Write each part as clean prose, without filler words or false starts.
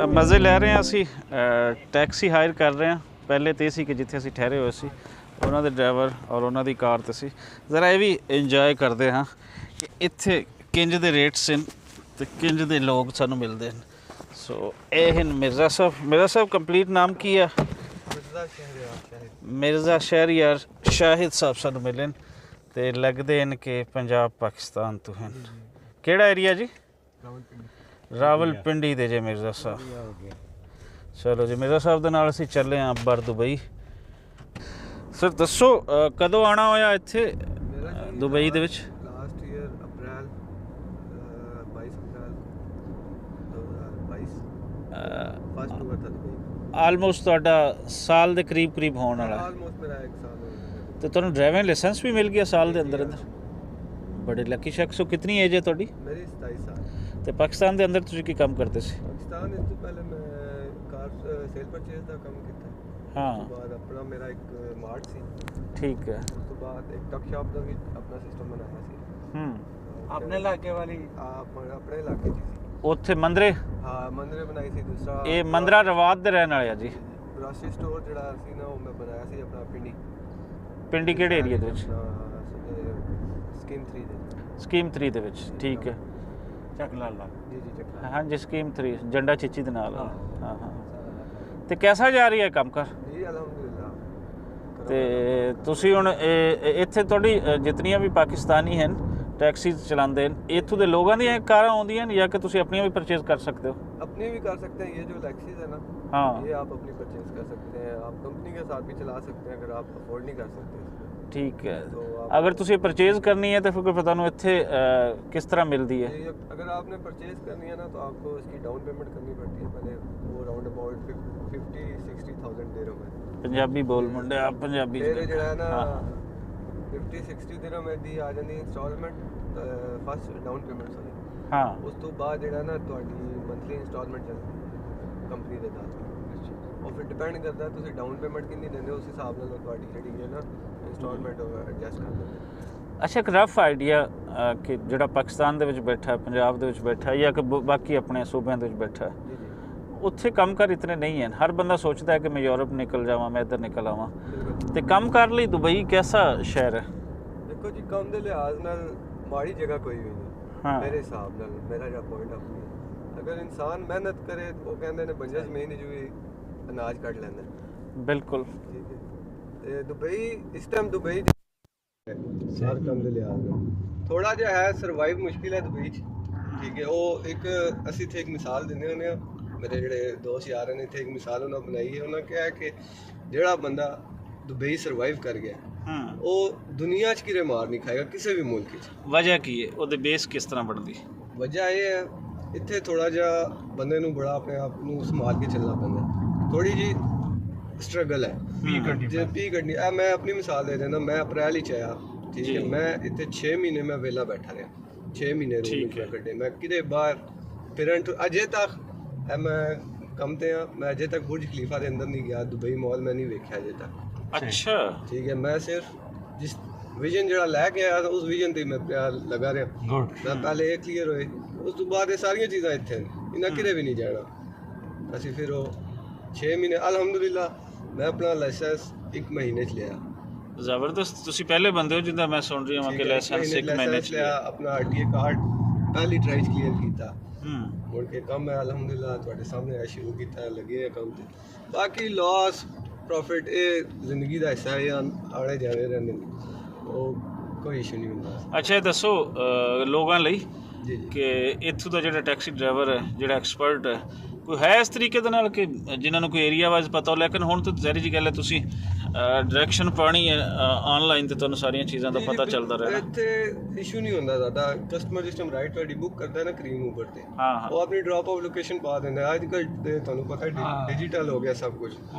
ਮਜ਼ੇ ਲੈ ਰਹੇ ਹਾਂ ਅਸੀਂ। ਟੈਕਸੀ ਹਾਇਰ ਕਰ ਰਹੇ ਹਾਂ। ਪਹਿਲੇ ਤੇ ਸੀ ਕਿ ਜਿੱਥੇ ਅਸੀਂ ਠਹਿਰੇ ਹੋਏ ਸੀ ਉਹਨਾਂ ਦੇ ਡਰਾਈਵਰ ਔਰ ਉਹਨਾਂ ਦੀ ਕਾਰ ਤੇ ਸੀ। ਜ਼ਰਾ ਇਹ ਵੀ ਇੰਜੋਏ ਕਰਦੇ ਹਾਂ ਕਿ ਇੱਥੇ ਕਿੰਜ ਦੇ ਰੇਟਸ ਹਨ ਤੇ ਕਿੰਜ ਦੇ ਲੋਕ ਸਾਨੂੰ ਮਿਲਦੇ ਹਨ। ਸੋ ਇਹ ਹਨ ਮਿਰਜ਼ਾ ਸਾਹਿਬ ਕੰਪਲੀਟ ਨਾਮ ਕੀ ਆ? ਮਿਰਜ਼ਾ ਸ਼ਹਿਰੀਆਰ ਸ਼ਾਹਿਦ ਸਾਹਿਬ ਸਾਨੂੰ ਮਿਲੇ ਨੇ ਤੇ ਲੱਗਦੇ ਹਨ ਕਿ ਪੰਜਾਬ ਪਾਕਿਸਤਾਨ ਤੋਂ ਹਨ। ਕਿਹੜਾ ਏਰੀਆ ਜੀ? ਰਾਵਲਪਿੰਡੀ ਦੇ ਜੇ ਮਿਰਜ਼ਾ ਸਾਹਿਬ। ਚਲੋ ਜੀ, ਮਿਰਜ਼ਾ ਸਾਹਿਬ ਦੇ ਨਾਲ ਅਸੀਂ ਚੱਲੇ ਹਾਂ ਅੰਬਰ ਦੁਬਈ। ਸਰ ਦੱਸੋ ਕਦੋਂ ਆਉਣਾ ਹੋਇਆ ਇੱਥੇ ਦੁਬਈ ਦੇ ਵਿੱਚ? ਲਾਸਟ ਈਅਰ ਅਪ੍ਰੈਲ 22 ਅਪ੍ਰੈਲ 2022 ਫਸਟ ਟੂਰ था दुबई। ਆਲਮੋਸਟ ਤੁਹਾਡਾ ਸਾਲ ਦੇ ਕਰੀਬ ਹੋਣ ਵਾਲਾ। ਆਲਮੋਸਟ ਮੇਰਾ 1 ਸਾਲ ਹੋ ਗਿਆ। ਤੇ ਤੁਹਾਨੂੰ ਡਰਾਈਵਿੰਗ ਲਾਇਸੈਂਸ ਵੀ ਮਿਲ ਗਿਆ ਸਾਲ ਦੇ ਅੰਦਰ ਬੜੇ ਲੱਕੀ ਸ਼ਖਸ ਹੋ। ਕਿੰਨੀ ਏਜ ਹੈ ਤੁਹਾਡੀ? ਮੇਰੀ 27 ਸਾਲ। ਤੇ ਪਾਕਿਸਤਾਨ ਦੇ ਅੰਦਰ ਤੁਸੀਂ ਕੀ ਕੰਮ ਕਰਦੇ ਸੀ? ਪਾਕਿਸਤਾਨ ਇਸ ਤੋਂ ਪਹਿਲੇ ਮੈਂ ਕਾਰ ਸੇਲ ਪਰਚੇਸ ਦਾ ਕੰਮ ਕੀਤਾ। ਹਾਂ, ਉਸ ਤੋਂ ਬਾਅਦ ਆਪਣਾ ਮੇਰਾ ਇੱਕ ਮਾਰਟ ਸੀ। ਠੀਕ ਹੈ। ਉਸ ਤੋਂ ਬਾਅਦ ਇੱਕ ਟਕ ਸ਼ਾਪ ਦਾ ਵੀ ਆਪਣਾ ਸਿਸਟਮ ਬਣਾਇਆ ਸੀ। ਆਪਣੇ ਇਲਾਕੇ ਵਾਲੀ ਆਪਣੇ ਇਲਾਕੇ 'ਚ ਸੀ। ਉੱਥੇ ਮੰਦਰੇ? ਹਾਂ, ਮੰਦਰੇ ਬਣਾਈ ਸੀ। ਦੂਸਰਾ ਇਹ ਮੰਦਰਾ ਰਵਾਤ ਦੇ ਰਹਿਣ ਵਾਲੇ ਆ ਜੀ। ਗ੍ਰੋਸਰੀ ਸਟੋਰ ਜਿਹੜਾ ਸੀ ਨਾ, ਉਹ ਮੈਂ ਬਣਾਇਆ ਸੀ ਆਪਣਾ ਪਿੰਡੀ ਕਿਹੜੇ ਏਰੀਆ ਦੇ ਵਿੱਚ? ਸਕੀਮ 3 ਦੇ। ਸਕੀਮ 3 ਦੇ ਵਿੱਚ, ਠੀਕ ਹੈ। ਚੱਕਲਾਲਾ ਜੀ ਚੱਕਰ। ਹਾਂਜੀ, ਸਕੀਮ 3 ਜੰਡਾ ਚੀਚੀ ਦੇ ਨਾਲ। ਹਾਂ। ਤੇ ਕਿਹਦਾ ਜਾ ਰਹੀ ਹੈ ਕੰਮ ਕਰ? ਜੀ ਅਲਹਮਦੁਲਿਲਾ। ਤੇ ਤੁਸੀਂ ਹੁਣ ਇੱਥੇ ਤੁਹਾਡੀ ਜਿਤਨੀਆਂ ਵੀ ਪਾਕਿਸਤਾਨੀ ਹਨ ਟੈਕਸੀ ਚਲਾਉਂਦੇ ਹਨ, ਇੱਥੋਂ ਦੇ ਲੋਕਾਂ ਦੀਆਂ ਕਾਰਾਂ ਆਉਂਦੀਆਂ ਨੇ ਜਾਂ ਕਿ ਤੁਸੀਂ ਆਪਣੀਆਂ ਵੀ ਪਰਚੇਜ਼ ਕਰ ਸਕਦੇ ਹੋ? अपनी भी कर सकते हैं। ये जो लैक्सीज है ना, हाँ, ये आप अपनी परचेज कर सकते हैं। आप कंपनी के साथ भी चला सकते हैं अगर आप अफोर्ड नहीं कर सकते। ਠੀਕ ਹੈ। तो आप ਅਗਰ ਤੁਸੀਂ ਪਰਚੇਜ਼ ਕਰਨੀ ਹੈ ਤਾਂ ਫਿਰ ਤੁਹਾਨੂੰ ਇੱਥੇ ਕਿਸ ਤਰ੍ਹਾਂ ਮਿਲਦੀ ਹੈ? अगर आपने परचेज करनी है ना, तो आपको इसकी डाउन पेमेंट करनी पड़ती है। पहले वो राउंड अबाउट 50-60,000 दिरहम है। ਪੰਜਾਬੀ ਬੋਲ ਮੁੰਡਿਆ, ਪੰਜਾਬੀ फिर जो है ना 50-60 दिरहम दी आ जाती instalment first down payment sorry. ਹਾਂ। ਉਸ ਤੋਂ ਬਾਅਦ ਜਿਹੜਾ ਨਾ ਤੁਹਾਡੀ ਮੰਥਲੀ ਇੰਸਟਾਲਮੈਂਟ ਚੱਲਦੀ ਕੰਪਨੀ ਦੇ ਨਾਲ। ਉਹ ਫਿਰ ਡਿਪੈਂਡ ਕਰਦਾ ਤੁਸੀਂ ਡਾਊਨ ਪੇਮੈਂਟ ਕਿੰਨੀ ਦਿੰਦੇ ਹੋ, ਉਸ ਹਿਸਾਬ ਨਾਲ ਤੁਹਾਡੀ ਜਿਹੜੀ ਹੈ ਨਾ ਇੰਸਟਾਲਮੈਂਟ ਉਹ ਐਡਜਸਟ ਕਰ ਦਿੰਦੇ। ਅੱਛਾ, ਇੱਕ ਰਫ ਆਈਡੀਆ ਕਿ ਜਿਹੜਾ ਪਾਕਿਸਤਾਨ ਦੇ ਵਿੱਚ ਬੈਠਾ, ਪੰਜਾਬ ਦੇ ਵਿੱਚ ਬੈਠਾ ਜਾਂ ਕਿ ਬਾਕੀ ਆਪਣੇ ਸੂਬਿਆਂ ਦੇ ਵਿੱਚ ਬੈਠਾ, ਜੀ ਉੱਥੇ ਕੰਮਕਾਰ ਇਤਨੇ ਨਹੀਂ ਹਨ। ਹਰ ਬੰਦਾ ਸੋਚਦਾ ਹੈ ਕਿ ਮੈਂ ਯੂਰਪ ਨਿਕਲ ਜਾਵਾਂ, ਮੈਂ ਇੱਧਰ ਨਿਕਲ ਆਵਾਂ। ਬਿਲਕੁਲ। ਤੇ ਕੰਮ ਕਰ ਲਈ ਦੁਬਈ ਕੈਸਾ ਸ਼ਹਿਰ ਹੈ? ਦੇਖੋ ਜੀ, ਕੰਮ ਦੇ ਲਿਹਾਜ਼ ਨਾਲ ਮਾੜੀ ਜਗ੍ਹਾ ਕੋਈ ਵੀ ਨਹੀਂ ਮੇਰੇ ਹਿਸਾਬ ਨਾਲ। ਮੇਰਾ ਜਿਹੜਾ ਪੁਆਇੰਟ ਆਫ ਵਿਊ, ਅਗਰ ਇਨਸਾਨ ਮਿਹਨਤ ਕਰੇ, ਉਹ ਕਹਿੰਦੇ ਨੇ ਬੰਜਰ ਜ਼ਮੀਨ 'ਚ ਵੀ ਅਨਾਜ ਕੱਢ ਲੈਂਦਾ। ਬਿਲਕੁਲ। ਠੀਕ ਹੈ। ਤੇ ਦੁਬਈ ਇਸ ਟਾਈਮ ਦੁਬਈ ਹਰ ਕੰਮ ਦੇ ਲਿਹਾਜ਼ ਨਾਲ ਥੋੜਾ ਜਿਹਾ ਹੈ ਸਰਵਾਈਵ ਮੁਸ਼ਕਿਲ ਹੈ ਦੁਬਈ 'ਚ। ਠੀਕ ਹੈ। ਉਹ ਇੱਕ ਅਸੀਂ ਇੱਥੇ ਇੱਕ ਮਿਸਾਲ ਦਿੰਦੇ ਹੁੰਦੇ ਹਾਂ। ਮੇਰੇ ਜਿਹੜੇ ਦੋਸਤ ਯਾਰ ਨੇ ਇੱਥੇ ਇੱਕ ਮਿਸਾਲ ਉਹਨਾਂ ਬਣਾਈ ਹੈ। ਉਹਨਾਂ ਕਿਹਾ ਕਿ ਜਿਹੜਾ ਬੰਦਾ ਦੁਬਈ ਸਰਵਾਈਵ ਕਰ ਗਿਆ, ਉਹ ਦੁਨੀਆ 'ਚ ਕਿਰੇ ਮਾਰ ਨਹੀਂ ਖਾਏਗਾ ਕਿਸੇ ਵੀ ਮੁਲਕ 'ਚ। ਵਜ੍ਹਾ ਕੀ ਹੈ? ਉਹਦੇ ਬੇਸ ਕਿਸ ਤਰ੍ਹਾਂ ਬਣਦੀ? ਵਜ੍ਹਾ ਇਹ ਹੈ, ਇੱਥੇ ਥੋੜਾ ਜਿਹਾ ਬੰਦੇ ਨੂੰ ਬੜਾ ਆਪਣੇ ਆਪ ਨੂੰ ਸੰਭਾਲ ਕੇ ਚੱਲਣਾ ਪੈਂਦਾ। ਥੋੜੀ ਜੀ ਸਟਰਗਲ ਹੈ। ਜੇ ਪੀ ਕੱਢਣੀ ਆ, ਮੈਂ ਆਪਣੀ ਮਿਸਾਲ ਦੇ ਦਿੰਦਾ। ਮੈਂ ਅਪ੍ਰੈਲ ਹੀ 'ਚ ਆਇਆ। ਠੀਕ ਹੈ। ਮੈਂ ਇੱਥੇ 6 ਮਹੀਨੇ ਮੈਂ ਵਿਹਲਾ ਬੈਠਾ ਰਿਹਾ। 6 ਮਹੀਨੇ ਰੂਮ ਕੱਢੇ ਮੈਂ ਕਿਤੇ ਬਾਹਰ ਫਿਰਨ ਤੋਂ ਅਜੇ ਤੱਕ। ਮੈਂ ਕੰਮ ਤੇ ਆ। ਮੈਂ ਅਜੇ ਤੱਕ ਬੁਰਜ ਖਲੀਫਾ ਦੇ ਅੰਦਰ ਨਹੀਂ ਗਿਆ। ਦੁਬਈ ਮਾਲ ਮੈਂ ਨਹੀਂ ਵੇਖਿਆ ਅਜੇ ਤੱਕ। ਅੱਛਾ, ਠੀਕ ਹੈ। ਮੈਂ ਸਿਰਫ ਜਿਸ ਵਿਜ਼ਨ ਜਿਹੜਾ ਲੈ ਕੇ ਆਇਆ ਉਸ ਵਿਜ਼ਨ ਤੇ ਮੈਂ ਲਗਾ ਰਿਹਾ। ਮੈਂ ਪਹਿਲੇ ਇਹ ਕਲੀਅਰ ਹੋਏ, ਉਸ ਤੋਂ ਬਾਅਦ ਇਹ ਸਾਰੀਆਂ ਚੀਜ਼ਾਂ ਇੱਥੇ ਨੇ, ਇਹਨਾਂ ਕਿਤੇ ਵੀ ਨਹੀਂ ਜਾਣਾ। ਅਸੀਂ ਫਿਰ ਉਹ 6 ਮਹੀਨੇ ਅਲਹਮਦੁਲਿਲਾ ਮੈਂ ਆਪਣਾ ਲਾਇਸੈਂਸ 1 ਮਹੀਨੇ 'ਚ ਲਿਆ। ਜ਼ਬਰਦਸਤ। ਤੁਸੀਂ ਪਹਿਲੇ ਬੰਦੇ ਹੋ ਜਿੱਦਾਂ ਮੈਂ ਸੁਣ ਰਹੀ ਹਾਂ ਕਿ ਲਾਇਸੈਂਸ 1 ਮਹੀਨੇ 'ਚ ਲਿਆ। ਆਪਣਾ RTA ਕਾਰਡ ਪਹਿਲੀ ਟਰਾਈ 'ਚ ਕਲੀਅਰ ਕੀਤਾ। ਮੁੜ ਕੇ ਕੰਮ ਹੈ ਅਲਹਮਦੁਲਿਲਾ ਤੁਹਾਡੇ ਸਾਹਮਣੇ ਆ ਸ਼ੁਰੂ ਕੀਤਾ, ਲੱਗੇ ਆ ਕੰਮ ਤੇ। ਬਾਕੀ ਲਾਸ ਪ੍ਰੋਫਿਟ ਇਹ ਜ਼ਿੰਦਗੀ ਦਾ ਹਿੱਸਾ ਹੈ, ਆਲੇ ਜਾਣੇ ਰਹਿੰਦੇ ਨੇ, ਉਹ ਕੋਈ ਇਸ਼ੂ ਨਹੀਂ ਹੁੰਦਾ। ਅੱਛਾ, ਇਹ ਦੱਸੋ ਲੋਕਾਂ ਲਈ ਜੀ ਕਿ ਇੱਥੋਂ ਦਾ ਜਿਹੜਾ ਟੈਕਸੀ ਡਰਾਈਵਰ ਹੈ, ਜਿਹੜਾ ਐਕਸਪਰਟ ਹੈ, ਕੋਈ ਹੈ ਇਸ ਤਰੀਕੇ ਦੇ ਨਾਲ ਕਿ ਜਿਨ੍ਹਾਂ ਨੂੰ ਕੋਈ ਏਰੀਆ ਵਾਈਜ਼ ਪਤਾ ਹੋ? ਲੇਕਿਨ ਹੁਣ ਤਾਂ ਜ਼ਾਹਿਰ ਜੀ ਗੱਲ ਹੈ, ਤੁਸੀਂ ਡਾਇਰੈਕਸ਼ਨ ਪਾਣੀ ਹੈ ਆਨਲਾਈਨ ਤੇ ਤੁਹਾਨੂੰ ਸਾਰੀਆਂ ਚੀਜ਼ਾਂ ਦਾ ਪਤਾ ਚੱਲਦਾ ਰਹਿਣਾ। ਇੱਥੇ ਇਸ਼ੂ ਨਹੀਂ ਹੁੰਦਾ ਜ਼ਿਆਦਾ। ਕਸਟਮਰ ਸਿਸਟਮ ਰਾਈਟ ਤੁਹਾਡੀ ਬੁੱਕ ਕਰਦਾ ਨਾ ਕਰੀਮ ਉਬਰ ਤੇ, ਉਹ ਆਪਣੀ ਡ੍ਰੌਪ ਆਫ ਲੋਕੇਸ਼ਨ ਪਾ ਦਿੰਦਾ। ਅੱਜ ਕੱਲ੍ਹ ਤੇ ਤੁਹਾਨੂੰ ਪਤਾ ਡਿਜੀਟਲ ਹੋ ਗਿਆ ਸਭ ਕੁਝ।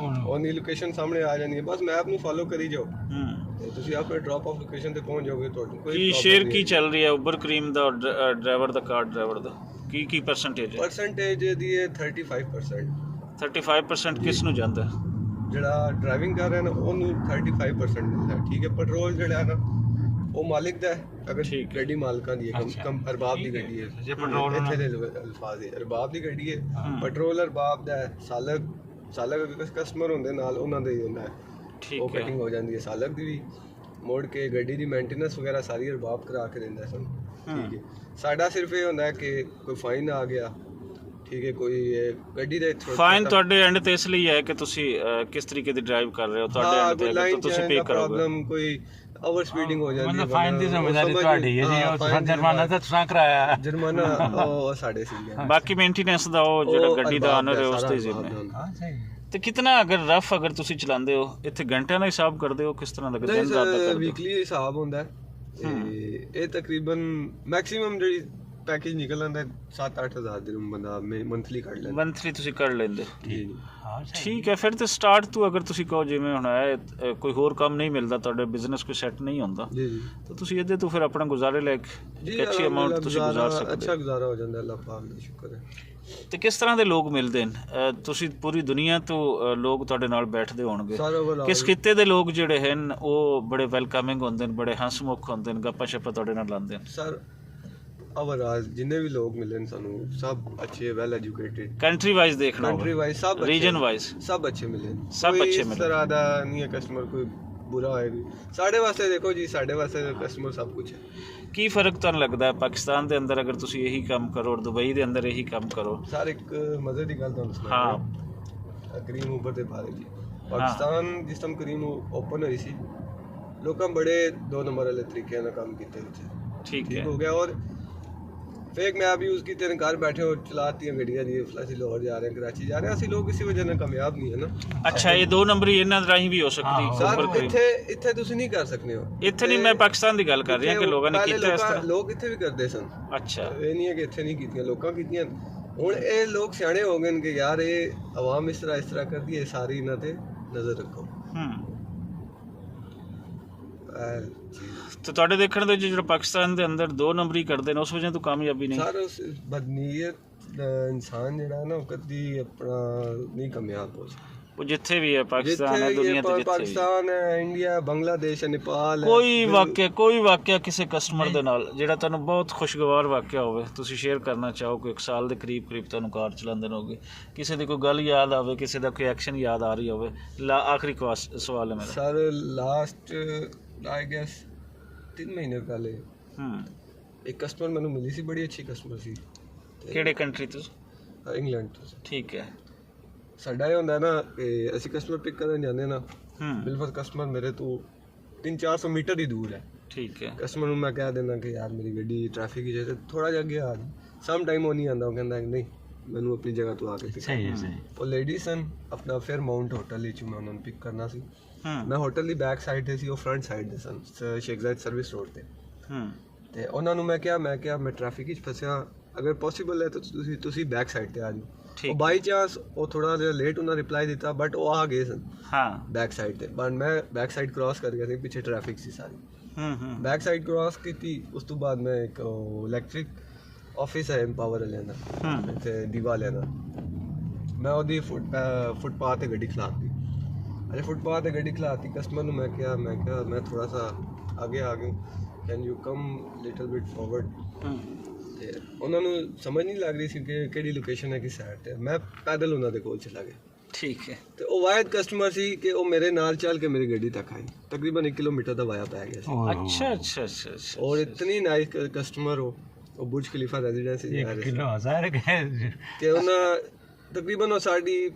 ਉਹਦੀ ਲੋਕੇਸ਼ਨ ਸਾਹਮਣੇ ਆ ਜਾਂਦੀ ਹੈ, ਬਸ ਮੈਪ ਨੂੰ ਫੋਲੋ ਕਰੀ ਜਾਓ ਤੇ ਤੁਸੀਂ ਆਪਣੇ ਡ੍ਰੌਪ ਆਫ ਲੋਕੇਸ਼ਨ ਤੇ ਪਹੁੰਚ ਜਾਓਗੇ। ਤੁਹਾਨੂੰ ਕੋਈ ਸ਼ੇਅਰ ਕੀ ਚੱਲ ਰਹੀ ਹੈ ਉਬਰ ਕਰੀਮ ਦਾ ਡਰਾਈਵਰ ਦਾ, ਕਾਰ ਡਰਾਈਵਰ ਦਾ ਕੀ ਪਰਸੈਂਟੇਜ ਹੈ? ਪਰਸੈਂਟੇਜ ਦੀ ਹੈ 35%। 35% ਕਿਸ ਨੂੰ ਜਾਂਦਾ? ਜਿਹੜਾ ਡਰਾਈਵਿੰਗ ਕਰ ਰਿਹਾ ਨਾ ਉਹਨੂੰ 35% ਮਿਲਦਾ। ਠੀਕ ਹੈ। ਪੈਟਰੋਲ ਜਿਹੜਾ ਨਾ ਉਹ ਮਾਲਿਕ ਦਾ ਹੈ। ਅਗਰ ਠੀਕ ਹੈ। ਗੱਡੀ ਮਾਲਕਾਂ ਦੀ ਹੈ, ਕਮ ਅਰਬਾਬ ਦੀ ਗੱਡੀ ਹੈ, ਜੇ ਪੈਟਰੋਲ ਇੱਥੇ ਦੇ ਅਲਫਾਜ਼ ਹੈ, ਅਰਬਾਬ ਦੀ ਗੱਡੀ ਹੈ, ਪੈਟਰੋਲ ਅਰਬਾਬ ਦਾ ਹੈ, ਸਾਲਕ ਕਸਟਮਰ ਹੁੰਦੇ ਨਾਲ ਉਹਨਾਂ ਦੇ ਹੀ ਹੁੰਦਾ ਹੈ, ਉਹ ਠੀਕ ਹੈ ਕਟਿੰਗ ਹੋ ਜਾਂਦੀ ਹੈ ਸਾਲਕ ਦੀ ਵੀ, ਮੋੜ ਕੇ ਗੱਡੀ ਦੀ ਮੇਨਟੇਨੈਂਸ ਵਗੈਰਾ ਸਾਰੀ ਅਰਬਾਬ ਕਰਾ ਕੇ ਦਿੰਦਾ ਸਾਨੂੰ। ਠੀਕ ਹੈ, ਸਾਡਾ ਸਿਰਫ ਇਹ ਹੁੰਦਾ ਹੈ ਕਿ ਕੋਈ ਫਾਈਨ ਆ ਗਿਆ, ਠੀਕ ਹੈ, ਕੋਈ ਗੱਡੀ ਦੇ ਫਾਈਨ ਤੁਹਾਡੇ ਐਂਡ ਤੇ ਇਸ ਲਈ ਹੈ ਕਿ ਤੁਸੀਂ ਕਿਸ ਤਰੀਕੇ ਦੀ ਡਰਾਈਵ ਕਰ ਰਹੇ ਹੋ, ਤੁਹਾਡੇ ਐਂਡ ਤੇ ਹੈ ਕਿ ਤੁਸੀਂ ਪੇ ਕਰੋਗੇ। ਪ੍ਰੋਬਲਮ ਕੋਈ ਓਵਰ ਸਪੀਡਿੰਗ ਹੋ ਜਾਂਦੀ ਹੈ, ਫਾਈਨ ਦੀ ਜ਼ਿੰਮੇਵਾਰੀ ਤੁਹਾਡੀ ਹੈ ਜੀ, ਉਹ ਜੁਰਮਾਨਾ ਤਾਂ ਤੁਸੀਂ ਕਰਾਇਆ। ਜੁਰਮਾਨਾ ਉਹ ਸਾਡੇ ਸੀ। ਬਾਕੀ ਮੇਨਟੇਨੈਂਸ ਦਾ ਉਹ ਜਿਹੜਾ ਗੱਡੀ ਦਾ ਆਨਰ ਹੈ ਉਸ ਤੇ ਜ਼ਿੰਮੇ। ਹਾਂ ਸਹੀ। ਤੇ ਕਿਤਨਾ ਅਗਰ ਰਫ ਅਗਰ ਤੁਸੀਂ ਚਲਾਉਂਦੇ ਹੋ, ਇੱਥੇ ਘੰਟਿਆਂ ਦਾ ਹਿਸਾਬ ਕਰਦੇ ਹੋ, ਕਿਸ ਤਰ੍ਹਾਂ ਦਾ ਦਿਨ ਰਾਤ ਦਾ ਕਰਦੇ ਹੋ? ਵੀਕਲੀ ਹਿਸਾਬ ਹੁੰਦਾ ਹੈ ਤੇ ਇਹ ਤਕਰੀਬਨ ਮੈਕਸਿਮਮ ਜਿਹੜੀ ਪੈਕੇਜ ਨਿਕਲ ਆਉਂਦਾ 7-8 ਹਜ਼ਾਰ ਦੇ ਬੰਦਾ ਮੰਥਲੀ ਕੱਢ ਲੈਂਦਾ। ਮੰਥਲੀ ਤੁਸੀਂ ਕਰ ਲੈਂਦੇ ਹੋ। ਜੀ ਹਾਂ ਸਹੀ। ਠੀਕ ਹੈ, ਫਿਰ ਤੇ ਸਟਾਰਟ ਤੋਂ ਅਗਰ ਤੁਸੀਂ ਕਹੋ ਜਿਵੇਂ ਹੁਣ ਹੈ ਕੋਈ ਹੋਰ ਕੰਮ ਨਹੀਂ ਮਿਲਦਾ, ਤੁਹਾਡੇ ਬਿਜ਼ਨਸ ਕੋਈ ਸੈੱਟ ਨਹੀਂ ਹੁੰਦਾ, ਜੀ ਜੀ ਤਾਂ ਤੁਸੀਂ ਇਹਦੇ ਤੋਂ ਫਿਰ ਆਪਣਾ ਗੁਜ਼ਾਰੇ ਲੈ ਕੇ ਅੱਛੀ ਅਮਾਉਂਟ ਤੁਸੀਂ ਗੁਜ਼ਾਰ ਸਕਦੇ ਅੱਛਾ ਗੁਜ਼ਾਰਾ ਹੋ ਜਾਂਦਾ, ਅੱਲਾਹ ਪਾਕ ਦਾ ਸ਼ੁਕਰ ਹੈ। ਤੇ ਕਿਸ ਤਰ੍ਹਾਂ ਦੇ ਲੋਕ ਮਿਲਦੇ ਨੇ? ਤੁਸੀਂ ਪੂਰੀ ਦੁਨੀਆ ਤੋਂ ਲੋਕ ਤੁਹਾਡੇ ਨਾਲ ਬੈਠਦੇ ਹੋਣਗੇ, ਸਾਰਾ ਵਾਲਾ ਕਿਸ ਖਿੱਤੇ ਦੇ ਲੋਕ ਜਿਹੜੇ ਹਨ ਉਹ ਬੜੇ ਵੈਲਕਮਿੰਗ ਹੁੰਦੇ ਨੇ, ਬੜੇ ਹੰਸਮੁਖ ਹੁੰਦੇ ਨੇ, ਗੱਪਾਂ ਸ਼ੱਪਾਂ ਤੁਹਾਡੇ ਨਾਲ ਲਾਉਂਦੇ ਨੇ? ਸਰ ਓਵਰਆਲ ਜਿੰਨੇ ਵੀ ਲੋਕ ਮਿਲੇ ਨੇ ਸਾਨੂੰ ਸਭ ਅੱਛੇ, ਵੈਲ ਐਜੂਕੇਟਿਡ, ਕੰਟਰੀ ਵਾਈਜ਼ ਦੇਖਣਾ ਕੰਟਰੀ ਵਾਈਜ਼ ਸਭ ਅੱਛੇ, ਰੀਜਨ ਵਾਈਜ਼ ਸਭ ਅੱਛੇ ਮਿਲੇ ਨੇ। ਸਭ ਕੋਈ ਅੱਛੇ ਇਸ ਮਿਲੇ। ਤਰ੍ਹਾਂ ਦਾ ਨਹੀਂ ਹੈ ਕਸਟਮਰ ਕੋਈ ਬੁਰਾ ਹੋਏਗਾ। ਸਾਡੇ ਵਾਸਤੇ ਦੇਖੋ ਜੀ, ਸਾਡੇ ਵਾਸਤੇ ਕਸਟਮਰ ਸਭ ਕੁਝ ਹੈ। ਕੀ ਫਰਕ ਤੁਹਾਨੂੰ ਲੱਗਦਾ ਹੈ ਪਾਕਿਸਤਾਨ ਦੇ ਅੰਦਰ ਅਗਰ ਤੁਸੀਂ ਇਹੀ ਕੰਮ ਕਰੋ ਔਰ ਦੁਬਈ ਦੇ ਅੰਦਰ ਇਹੀ ਕੰਮ ਕਰੋ? ਸਰ ਇੱਕ ਮਜ਼ੇ ਦੀ ਗੱਲ ਤੁਹਾਨੂੰ ਹਾਂ ਸੁਣਾ, ਕਰੀਮ ਉਬਰ ਦੇ ਬਾਰੇ ਜੀ। ਪਾਕਿਸਤਾਨ ਜਿਸ ਟਾਈਮ ਕਰੀਮ ਓਪਨ ਹੋਈ ਸੀ, ਲੋਕਾਂ ਬੜੇ 2 ਨੰਬਰ ਵਾਲੇ ਤਰੀਕੇ ਨਾਲ ਕੰਮ ਕੀਤੇ ਉੱਥੇ, ਠੀਕ ਠੀਕ ਹੈ। ਹੋ ਗਿਆ। ਔਰ फेक मैप यूज़ की तेरे घर बैठे हो चलाती हैं गड्डियाँ जी, ਅਸੀਂ ਲਾਹੌਰ ਜਾ ਰਹੇ ਹਾਂ, ਕਰਾਚੀ ਜਾ ਰਹੇ ਹਾਂ, ਅਸੀਂ ਲੋਕ ਇਸੇ ਵਜ੍ਹਾ ਨਾਲ ਕਾਮਯਾਬ ਨਹੀਂ ਹੈ ਨਾ। ਅੱਛਾ, ਇਹ 2 ਨੰਬਰੀ ਇਹਨਾਂ ਰਾਹੀਂ ਵੀ ਹੋ ਸਕਦੀ ਸਰ ਉੱਪਰ ਕਰੀਮ? ਇੱਥੇ ਤੁਸੀਂ ਨਹੀਂ ਕਰ ਸਕਦੇ ਹੋ। ਇੱਥੇ ਨਹੀਂ, ਮੈਂ ਪਾਕਿਸਤਾਨ ਦੀ ਗੱਲ ਕਰ ਰਿਹਾ ਕਿ ਲੋਕਾਂ ਨੇ ਕੀਤਾ ਇਸ ਤਰ੍ਹਾਂ। ਲੋਕ ਇੱਥੇ ਵੀ ਕਰਦੇ ਸਨ। ਅੱਛਾ, ਇਹ ਨਹੀਂ ਹੈ ਕਿ ਇੱਥੇ ਨਹੀਂ ਕੀਤੀਆਂ, ਲੋਕਾਂ ਕੀਤੀਆਂ। ਹੁਣ ਇਹ ਲੋਕ ਸਿਆਣੇ ਹੋ ਗਏ ਨੇ ਕਿ ਯਾਰ ਇਹ ਆਵਾਮ ਇਸ ਤਰ੍ਹਾਂ ਕਰਦੀ ਹੈ, ਸਾਰੀ ਇਹਨਾਂ ਤੇ ਨਜ਼ਰ ਰੱਖੋ। ਤੇ ਤੁਹਾਡੇ ਦੇਖਣ ਦੇ ਜਿਹੜਾ ਪਾਕਿਸਤਾਨ ਦੇ ਅੰਦਰ 2 ਨੰਬਰੀ ਕਰਦੇ ਨੇ, ਉਸ ਵਜ੍ਹਾ ਤੋਂ ਕਾਮਯਾਬੀ ਨਹੀਂ? ਸਰ ਉਸ ਬਦਨੀਅਤ ਇਨਸਾਨ ਜਿਹੜਾ ਨਾ ਉਹ ਕਦੀ ਆਪਣਾ ਨਹੀਂ ਕਾਮਯਾਬ ਹੋ ਸਕਦਾ। ਉਹ ਜਿੱਥੇ ਵੀ ਹੈ, ਪਾਕਿਸਤਾਨ ਹੈ, ਦੁਨੀਆ ਤੇ ਜਿੱਥੇ ਪਾਕਿਸਤਾਨ ਹੈ, ਇੰਡੀਆ, ਬੰਗਲਾਦੇਸ਼ ਹੈ, ਨੇਪਾਲ ਹੈ, ਕੋਈ ਵਾਕਿਆ ਕਿਸੇ ਕਸਟਮਰ ਦੇ ਨਾਲ ਜਿਹੜਾ ਤੁਹਾਨੂੰ ਬਹੁਤ ਖੁਸ਼ਗਵਾਰ ਵਾਕਿਆ ਹੋਵੇ, ਤੁਸੀਂ ਸ਼ੇਅਰ ਕਰਨਾ ਚਾਹੋ? ਕੋਈ 1 ਸਾਲ ਦੇ ਕਰੀਬ ਤੁਹਾਨੂੰ ਕਾਰ ਚਲਾਉਂਦੇ ਹੋਗੇ, ਕਿਸੇ ਦੀ ਕੋਈ ਗੱਲ ਯਾਦ ਆਵੇ, ਕਿਸੇ ਦਾ ਕੋਈ ਐਕਸ਼ਨ ਯਾਦ ਆ ਰਹੀ ਹੋਵੇ? ਆਖਰੀ ਸਵਾਲ ਹੈ ਮੇਰਾ ਸਰ। ਲਾਸਟ ਆਈ ਗੈਸ 3 ਮਹੀਨੇ ਪਹਿਲੇ ਇੱਕ ਕਸਟਮਰ ਮੈਨੂੰ ਮਿਲੀ ਸੀ, ਬੜੀ ਅੱਛੀ ਕਸਟਮਰ ਸੀ। ਕਿਹੜੇ ਕੰਟਰੀ ਤੋਂ? ਇੰਗਲੈਂਡ ਤੋਂ। ਠੀਕ ਹੈ। ਸਾਡਾ ਇਹ ਹੁੰਦਾ ਨਾ ਕਿ ਅਸੀਂ ਕਸਟਮਰ ਪਿਕ ਕਰਨ ਜਾਂਦੇ ਨਾ, ਬਿਲਕੁਲ ਕਸਟਮਰ ਮੇਰੇ ਤੋਂ 300-400 ਮੀਟਰ ਹੀ ਦੂਰ ਹੈ। ਠੀਕ ਹੈ। ਕਸਟਮਰ ਨੂੰ ਮੈਂ ਕਹਿ ਦਿੰਦਾ ਕਿ ਯਾਰ ਮੇਰੀ ਗੱਡੀ ਟ੍ਰੈਫਿਕ ਹੀ ਜੇ ਥੋੜਾ ਜਿਹਾ ਅੱਗੇ ਆ, ਸਮ ਟਾਈਮ ਉਹ ਨਹੀਂ ਆਉਂਦਾ, ਉਹ ਕਹਿੰਦਾ ਨਹੀਂ ਮੈਨੂੰ ਆਪਣੀ ਜਗ੍ਹਾ ਤੋਂ ਆ ਕੇ ਪਿਕ। ਸਹੀ ਹੈ ਸਹੀ। ਉਹ ਲੇਡੀ ਸਨ, ਆਪਣਾ ਫਿਰ ਮਾਊਂਟ ਹੋਟਲ ਵਿੱਚ ਮੈਂ ਉਹਨਾਂ ਨੂੰ ਪਿਕ ਕਰਨਾ ਸੀ। ਮੈਂ ਹੋਟਲ ਦੀ ਬੈਕ ਸਾਈਡ ਤੇ ਸੀ, ਉਹ ਫਰੰਟ ਸਾਈਡ ਤੇ ਸਨ, ਸ਼ੇਖ ਜ਼ਾਇਦ ਸਰਵਿਸ ਰੋਡ ਤੇ। ਤੇ ਉਹਨਾਂ ਨੂੰ ਮੈਂ ਕਿਹਾ ਮੈਂ ਟ੍ਰੈਫਿਕ ਵਿੱਚ ਫਸਿਆ, ਅਗਰ ਪੋਸੀਬਲ ਹੈ ਤਾਂ ਤੁਸੀਂ ਬੈਕ ਸਾਈਡ ਤੇ ਆ ਜਾਓ। ਉਹ ਬਾਈ ਚਾਂਸ ਉਹ ਥੋੜਾ ਜਿਹਾ ਲੇਟ ਉਹਨਾਂ ਰਿਪਲਾਈ ਦਿੱਤਾ, ਬਟ ਉਹ ਆ ਗਏ ਸਨ ਬੈਕ ਸਾਈਡ ਤੇ। ਬਟ ਮੈਂ ਬੈਕ ਸਾਈਡ ਕ੍ਰਾਸ ਕਰ ਗਿਆ ਸੀ, ਪਿੱਛੇ ਟ੍ਰੈਫਿਕ ਸੀ ਸਾਰੀ। ਬੈਕ ਸਾਈਡ ਕ੍ਰਾਸ ਕੀਤੀ, ਉਸ ਤੋਂ ਬਾਅਦ ਮੈਂ ਇੱਕ ਇਲੈਕਟ੍ਰਿਕ ਆਫਿਸ ਹੈ ਐਮਪਾਵਰ ਵਾਲਿਆਂ ਦਾ, ਇੱਥੇ ਦੀਵਾ ਵਾਲਿਆਂ ਦਾ, ਮੈਂ ਉਹਦੀ ਫੁੱਟਪਾਥ ਤੇ ਗੱਡੀ ਖਲਾਤੀ। ਅਰੇ ਫੁੱਟਪਾਥ ਤੇ ਗੱਡੀ ਖਲਾਤੀ, ਕਸਟਮਰ ਨੂੰ ਮੈਂ ਕਿਹਾ ਮੈਂ ਥੋੜਾ ਸਾ ਅੱਗੇ ਆ ਗਿਆ, can you come little bit forward. ਤੇ ਉਹਨਾਂ ਨੂੰ ਸਮਝ ਨਹੀਂ ਲੱਗ ਰਹੀ ਸੀ ਕਿ ਕਿਹੜੀ ਲੋਕੇਸ਼ਨ ਹੈ, ਕਿਸ ਸਾਈਡ ਤੇ। ਮੈਂ ਪੈਦਲ ਉਹਨਾਂ ਦੇ ਕੋਲ ਚਲਾ ਗਿਆ। ਠੀਕ ਹੈ। ਤੇ ਉਹ ਵਾਇਦ ਕਸਟਮਰ ਸੀ ਕਿ ਉਹ ਮੇਰੇ ਨਾਲ ਚੱਲ ਕੇ ਮੇਰੀ ਗੱਡੀ ਤੱਕ ਆਈ, ਤਕਰੀਬਨ 1 ਕਿਲੋਮੀਟਰ ਦਾ ਵਾਇਆ ਪੈ ਗਿਆ ਸੀ। ਅੱਛਾ। ਔਰ ਇਤਨੀ ਨਾਈਸ ਕਸਟਮਰ ਉਹ ਬੁਰਜ ਖਲੀਫਾ ਰੈਜ਼ੀਡੈਂਸ ਹੀ ਆ ਰਹੇ ਕਿ ਉਹਨਾਂ ਤਕਰੀਬਨ ਉਹ ਸਾਡੀ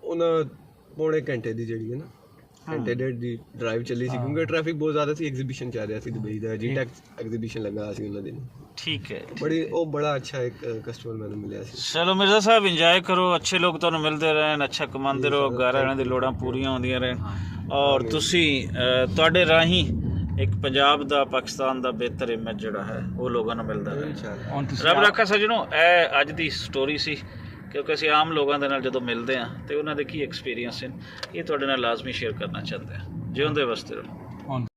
ਉਹਨਾਂ ਪੌਣੇ ਘੰਟੇ ਦੀ ਜਿਹੜੀ ਹੈ ਨਾ, ਘੰਟੇ ਡੇਢ ਦੀ ਡਰਾਈਵ ਚੱਲੀ ਸੀ, ਕਿਉਂਕਿ ਟ੍ਰੈਫਿਕ ਬਹੁਤ ਜ਼ਿਆਦਾ ਸੀ। ਐਗਜ਼ੀਬਿਸ਼ਨ ਚੱਲ ਰਿਹਾ ਸੀ ਦੁਬਈ ਦਾ, ਜੀਟੈਕ ਐਗਜ਼ੀਬਿਸ਼ਨ ਲੱਗਾ ਸੀ ਉਹਨਾਂ ਦਿਨ। ਠੀਕ ਹੈ। ਬੜਾ ਅੱਛਾ ਇੱਕ ਕਸਟਮਰ ਮੈਨੂੰ ਮਿਲਿਆ ਸੀ। ਚਲੋ ਮਿਰਜ਼ਾ ਸਾਹਿਬ, ਇੰਜੋਏ ਕਰੋ, ਅੱਛੇ ਲੋਕ ਤੁਹਾਨੂੰ ਮਿਲਦੇ ਰਹਿਣ, ਅੱਛਾ ਕਮਾਉਂਦੇ ਰਹੋ, ਘਰ ਵਾਲਿਆਂ ਦੀ ਲੋੜਾਂ ਪੂਰੀਆਂ ਹੁੰਦੀਆਂ ਰਹਿਣ, ਔਰ ਤੁਸੀਂ ਤੁਹਾਡੇ ਰਾਹੀਂ ਇੱਕ ਪੰਜਾਬ ਦਾ, ਪਾਕਿਸਤਾਨ ਦਾ ਬਿਹਤਰ ਇਮੇਜ ਜਿਹੜਾ ਹੈ ਉਹ ਲੋਕਾਂ ਨੂੰ ਮਿਲਦਾ ਰਹੇ। ਰੱਬ ਰੱਖਾ ਸੱਜਣੋ, ਇਹ ਅੱਜ ਦੀ ਸਟੋਰੀ ਸੀ, ਕਿਉਂਕਿ ਅਸੀਂ ਆਮ ਲੋਕਾਂ ਦੇ ਨਾਲ ਜਦੋਂ ਮਿਲਦੇ ਹਾਂ ਤੇ ਉਹਨਾਂ ਦੇ ਕੀ ਐਕਸਪੀਰੀਅੰਸ ਹਨ, ਇਹ ਤੁਹਾਡੇ ਨਾਲ ਲਾਜ਼ਮੀ ਸ਼ੇਅਰ ਕਰਨਾ ਚਾਹੁੰਦੇ ਹਾਂ। ਜਿਉਂਦੇ ਵਸਦੇ ਰਹੋ।